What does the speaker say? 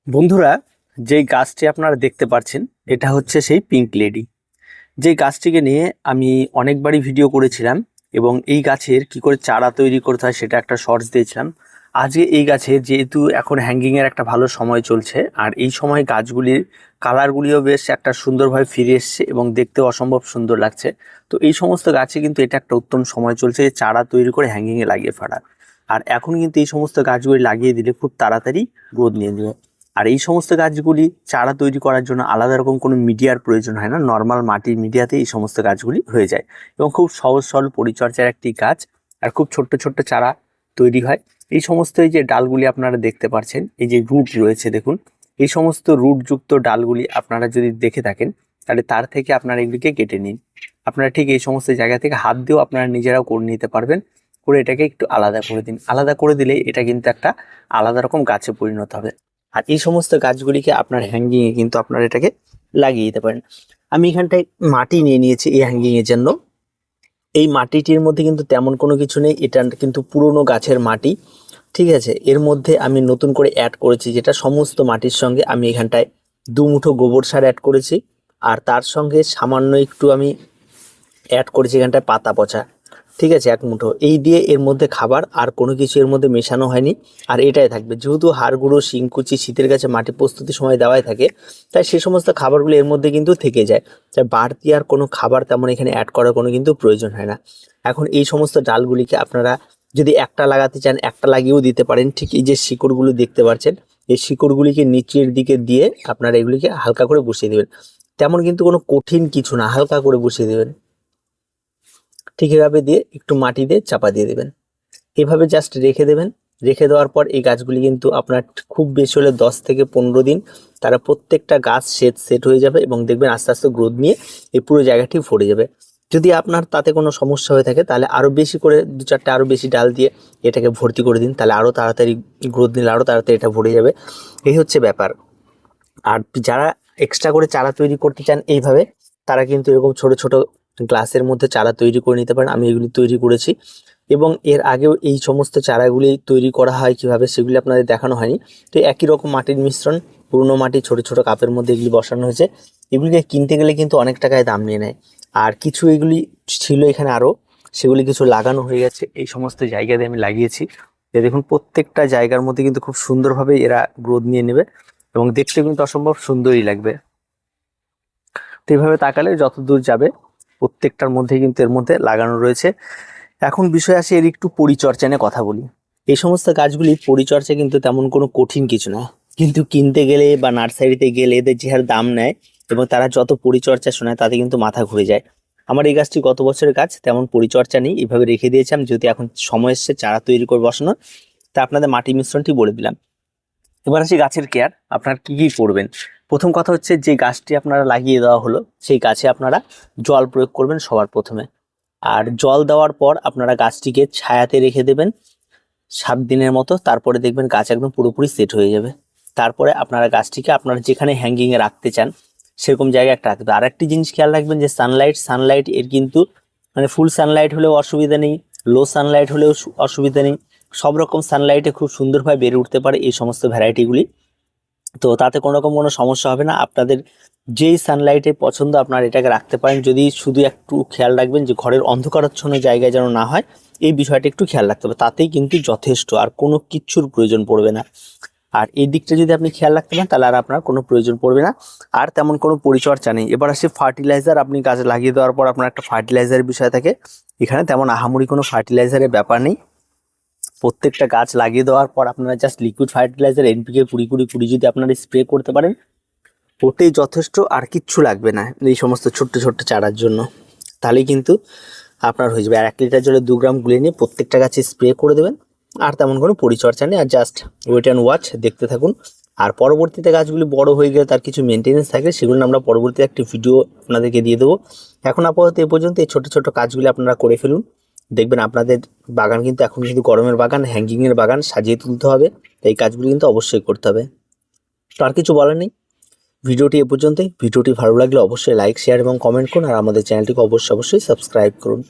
বন্ধুরা, যেই গাছটি আপনারা দেখতে পাচ্ছেন এটা হচ্ছে সেই পিঙ্ক লেডি। যেই গাছটিকে নিয়ে আমি অনেকবারই ভিডিও করেছিলাম এবং এই গাছের কি করে চারা তৈরি করতে হয় সেটা একটা শর্টস দিয়েছিলাম। আজকে এই গাছে যেহেতু এখন হ্যাঙ্গিংয়ের একটা ভালো সময় চলছে আর এই সময় গাছগুলির কালারগুলিও বেশ একটা সুন্দরভাবে ফিরে এসছে এবং দেখতেও অসম্ভব সুন্দর লাগছে। তো এই সমস্ত গাছে কিন্তু এটা একটা উত্তম সময় চলছে যে চারা তৈরি করে হ্যাঙ্গিংয়ে লাগিয়ে ফেলা। আর এখন কিন্তু এই সমস্ত গাছগুলি লাগিয়ে দিলে খুব তাড়াতাড়ি গ্রোথ নিয়ে নেবে। আর এই সমস্ত গাছগুলি চারা তৈরি করার জন্য আলাদা রকম কোনো মিডিয়ার প্রয়োজন হয় না, নর্মাল মাটির মিডিয়াতে এই সমস্ত গাছগুলি হয়ে যায় এবং খুব সহজ সরল পরিচর্যার একটি গাছ। আর খুব ছোট্ট ছোট্ট চারা তৈরি হয়। এই সমস্ত এই যে ডালগুলি আপনারা দেখতে পাচ্ছেন, এই যে রুট রয়েছে দেখুন, এই সমস্ত রুটযুক্ত ডালগুলি আপনারা যদি দেখে থাকেন তাহলে তার থেকে আপনারা এগুলিকে কেটে নিন। আপনারা ঠিক এই সমস্ত জায়গা থেকে হাত দিয়েও আপনারা নিজেরাও করে নিতে পারবেন। করে এটাকে একটু আলাদা করে দিন, আলাদা করে দিলে এটা কিন্তু একটা আলাদা রকম গাছে পরিণত হবে। আর এই সমস্ত গাছগুলিকে আপনার হ্যাঙ্গিংয়ে কিন্তু আপনারা এটাকে লাগিয়ে দিতে পারেন। আমি এখানটায় মাটি নিয়ে নিয়েছি এই হ্যাঙ্গিংয়ের জন্য। এই মাটিটির মধ্যে কিন্তু তেমন কোনো কিছু নেই, এটা কিন্তু পুরনো গাছের মাটি, ঠিক আছে। এর মধ্যে আমি নতুন করে অ্যাড করেছি যেটা সমস্ত মাটির সঙ্গে আমি এখানটায় 2 মুঠো গোবর সার অ্যাড করেছি। আর তার সঙ্গে সামান্য একটু আমি অ্যাড করেছি এখানটায় পাতা পচা, ঠিক আছে, 1 মুঠো। এই দিয়ে এর মধ্যে খাবার আর কোনো কিছু এর মধ্যে মেশানো হয়নি। আর এটাই থাকবে, যেহেতু হাড় গুঁড়ো, শিংকুচি শীতের গাছে মাটি প্রস্তুতির সময় দেওয়াই থাকে, তাই সে সমস্ত খাবারগুলো এর মধ্যে কিন্তু থেকে যায়। তাই বাড়তি আর কোনো খাবার তেমন এখানে অ্যাড করার কোনো কিন্তু প্রয়োজন হয় না। এখন এই সমস্ত ডালগুলিকে আপনারা যদি একটা লাগাতে চান একটা লাগিয়েও দিতে পারেন। ঠিক এই যে শিকড়গুলো দেখতে পাচ্ছেন, এই শিকড়গুলিকে নিচের দিকে দিয়ে আপনারা এগুলিকে হালকা করে বসিয়ে দেবেন। তেমন কিন্তু কোনো কঠিন কিছু না, হালকা করে বসিয়ে দেবেন। ঠিক এভাবে দিয়ে একটু মাটি দিয়ে চাপা দিয়ে দেবেন, এভাবে জাস্ট রেখে দেবেন। রেখে দেওয়ার পর এই গাছগুলি কিন্তু আপনার খুব বেশি হলে 10 থেকে 15 দিন তারা প্রত্যেকটা গাছ সেট হয়ে যাবে এবং দেখবেন আস্তে আস্তে গ্রোথ নিয়ে এই পুরো জায়গাটি ভরে যাবে। যদি আপনার তাতে কোনো সমস্যা হয়ে থাকে তাহলে আরও বেশি করে 2-4টা আরও বেশি ডাল দিয়ে এটাকে ভর্তি করে দিন, তাহলে আরও তাড়াতাড়ি গ্রোথ নিলে আরও তাড়াতাড়ি এটা ভরে যাবে। এই হচ্ছে ব্যাপার। আর যারা এক্সট্রা করে চারা তৈরি করতে চান এইভাবে, তারা কিন্তু এরকম ছোট ছোট গ্লাসের মধ্যে চারা তৈরি করে নিতে পারেন। আমি এগুলি তৈরি করেছি এবং এর আগেও এই সমস্ত চারাগুলি তৈরি করা হয় কিভাবে সেগুলি আপনাদের দেখানো হয়নি। তো একই রকম মাটির মিশ্রণ, পুরনো মাটি ছোট ছোট কাপের মধ্যে এগুলি বসানো হয়েছে। এগুলিকে কিনতে গেলে কিন্তু অনেক টাকায় দাম নিয়ে নেয়। আর কিছু এগুলি ছিল এখানে আরও, সেগুলি কিছু লাগানো হয়ে গেছে। এই সমস্ত জায়গাতে আমি লাগিয়েছি। দেখুন প্রত্যেকটা জায়গার মধ্যে কিন্তু খুব সুন্দরভাবে এরা গ্রোথ নিয়ে নেবে এবং দেখতে কিন্তু অসম্ভব সুন্দরই লাগবে। তো এইভাবে তাকালে যত দূর যাবে প্রত্যেকটার মধ্যে কিন্তু এর মধ্যে লাগানো রয়েছে। এখন বিষয় আসে এর একটু পরিচর্যা নিয়ে কথা বলি। এই সমস্ত গাছগুলি পরিচর্যা কিন্তু তেমন কোনো কঠিন কিছু না, কিন্তু কিনতে গেলে বা নার্সারিতে গেলে এদের যে হারে দাম নেয় এবং তারা যত পরিচর্যা শোনায় তাতে কিন্তু মাথা ঘুরে যায়। আমার এই গাছটি গত বছরের গাছ, তেমন পরিচর্যা নেই, এভাবে রেখে দিয়েছিলাম। যদি এখন সময় এসছে চারা তৈরি করে বসানোর, তা আপনাদের মাটি মিশ্রণটি বলে দিলাম। এবার আসি গাছের কেয়ার, আপনার কি কি করবেন। প্রথম কথা হচ্ছে যে গাছটি আপনারা লাগিয়ে দেওয়া হলো সেই গাছে আপনারা জল প্রয়োগ করবেন সবার প্রথমে। আর জল দেওয়ার পর আপনারা গাছটিকে ছায়াতে রেখে দেবেন 7 দিনের মতো। তারপরে দেখবেন গাছ একদম পুরোপুরি সেট হয়ে যাবে। তারপরে আপনারা গাছটিকে আপনারা যেখানে হ্যাঙ্গিংয়ে রাখতে চান সেরকম জায়গায় একটা রাখবে। আর একটি জিনিস খেয়াল রাখবেন যে সানলাইট এর কিন্তু মানে ফুল সানলাইট হলেও অসুবিধা নেই, লো সানলাইট হলেও অসুবিধা নেই। সব রকম সানলাইটে খুব সুন্দরভাবে বেড়ে উঠতে পারে এই সমস্ত ভ্যারাইটিগুলি। তো তাতে কোনো রকম কোনো সমস্যা হবে না। আপনাদের যেই সানলাইটে পছন্দ আপনারা এটাকে রাখতে পারেন। যদি শুধু একটু খেয়াল রাখবেন যে ঘরের অন্ধকারাচ্ছন্ন জায়গায় যেন না হয়, এই বিষয়টা একটু খেয়াল রাখতে হবে, তাতেই কিন্তু যথেষ্ট, আর কোনো কিচ্ছুর প্রয়োজন পড়বে না। আর এই দিকটা যদি আপনি খেয়াল রাখতে পারেন তাহলে আর আপনার কোনো প্রয়োজন পড়বে না। আর তেমন কোনো পরিচর্যা নেই। এবার আসে ফার্টিলাইজার। আপনি গাছে লাগিয়ে দেওয়ার পর আপনার একটা ফার্টিলাইজারের বিষয় থাকে। এখানে তেমন আহামরি কোনো ফার্টিলাইজারের ব্যাপার নেই। প্রত্যেকটা গাছ লাগিয়ে দেওয়ার পর আপনারা জাস্ট লিকুইড ফার্টিলাইজার এনপিকে 20-20-20 যদি আপনারা স্প্রে করতে পারেন, ওতেই যথেষ্ট, আর কিচ্ছু লাগবে না এই সমস্ত ছোট্ট ছোট্ট চারার জন্য। তাহলেই কিন্তু আপনার হয়ে যাবে। আর 1 লিটার জলে 2 গ্রাম গুলে নিয়ে প্রত্যেকটা গাছে স্প্রে করে দেবেন। আর তেমন কোনো পরিচর্যা নেই, আর জাস্ট ওয়েট অ্যান্ড ওয়াচ, দেখতে থাকুন। আর পরবর্তীতে গাছগুলি বড় হয়ে গেলে তার কিছু মেনটেনেন্স থাকে, সেগুলো আমরা পরবর্তীতে একটি ভিডিও আপনাদেরকে দিয়ে দেবো। এখন আপাতত এ পর্যন্ত এই ছোটো ছোটো কাজগুলি আপনারা করে ফেলুন। দেখবেন আপনাদের বাগান কিন্তু এখন কিন্তু গরমের বাগান, হ্যাঙ্গিংয়ের বাগান সাজিয়ে তুলতে হবে। এই কাজগুলি কিন্তু অবশ্যই করতে হবে। তো আর কিছু বলার নেই। ভিডিওটি এ পর্যন্তই। ভিডিওটি ভালো লাগলে অবশ্যই লাইক, শেয়ার এবং কমেন্ট করুন। আর আমাদের চ্যানেলটিকে অবশ্যই সাবস্ক্রাইব করুন।